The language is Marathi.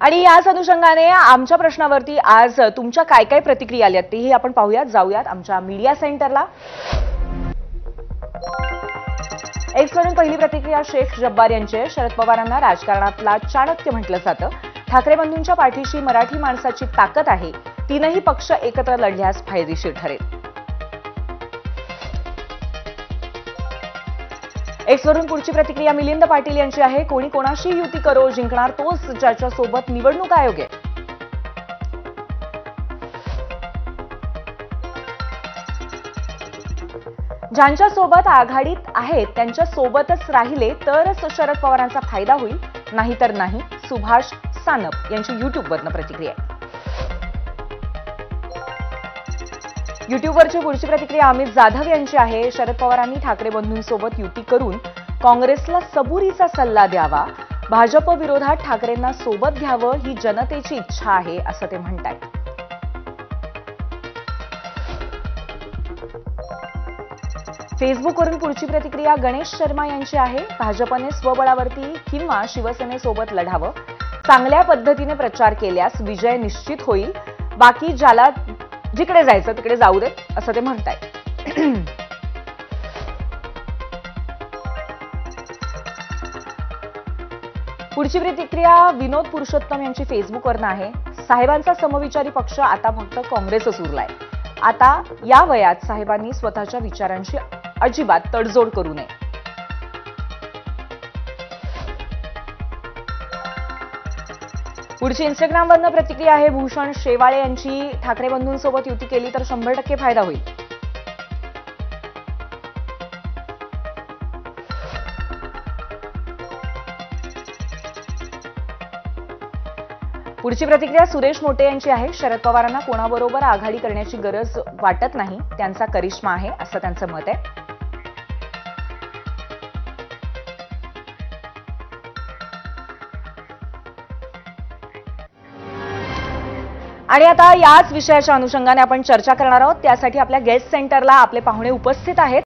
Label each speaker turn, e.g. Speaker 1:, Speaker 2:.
Speaker 1: आणि याच अनुषंगाने आमच्या प्रश्नावरती आज तुमच्या काय काय प्रतिक्रिया आल्यात तेही आपण पाहूयात. जाऊयात आमच्या मीडिया सेंटरला. एक्सवरून पहिली प्रतिक्रिया शेख जब्बार यांची आहे. शरद पवारांना राजकारणातला चाणक्य म्हटलं जातं. ठाकरे बंधूंच्या पाठीशी मराठी माणसाची ताकद आहे. तीनही पक्ष एकत्र लढल्यास फायदेशीर ठरेल. एक्सवरून पुढची प्रतिक्रिया मिलिंद पाटील यांची आहे. कोणी कोणाशी युती करो, जिंकणार तोच ज्याच्यासोबत निवडणूक आयोग आहे. ज्यांच्यासोबत आघाडीत आहेत त्यांच्या सोबतच राहिले तरच शरद पवारांचा फायदा होईल, नाहीतर नाही. सुभाष सानप यांची युट्यूबवरनं प्रतिक्रिया आहे. युट्यूबवरची पुढची प्रतिक्रिया अमित जाधव यांची आहे. शरद पवारांनी ठाकरे बंधूंसोबत युती करून काँग्रेसला सबुरीचा सल्ला द्यावा. भाजप विरोधात ठाकरेंना सोबत घ्यावं ही जनतेची इच्छा आहे असं ते म्हणतात. फेसबुकवरून पुढची प्रतिक्रिया गणेश शर्मा यांची आहे. भाजपने स्वबळावरती किंवा शिवसेनेसोबत लढावं. चांगल्या पद्धतीने प्रचार केल्यास विजय निश्चित होईल. बाकी ज्याला जिकडे जायचं तिकडे जाऊ देत असं ते म्हणतायत. पुढची प्रतिक्रिया विनोद पुरुषोत्तम यांची फेसबुकवरनं आहे. साहेबांचा समविचारी पक्ष आता फक्त काँग्रेसच उरलाय. आता या वयात साहेबांनी स्वतःच्या विचारांची अजिबात तडजोड करू नये. पुढची इंस्टाग्रामवरनं प्रतिक्रिया आहे भूषण शेवाळे यांची. ठाकरे बंधूंसोबत युती केली तर 100% फायदा होईल. पुढची प्रतिक्रिया सुरेश मोटे यांची आहे. शरद पवारांना कोणाबरोबर आघाडी करण्याची गरज वाटत नाही. त्यांचा करिश्मा आहे असं त्यांचं मत आहे. आणि आता याच विषयाच्या अनुषंगाने आपण चर्चा करणार आहोत. त्यासाठी आपल्या गेस्ट सेंटरला आपले पाहुणे उपस्थित आहेत.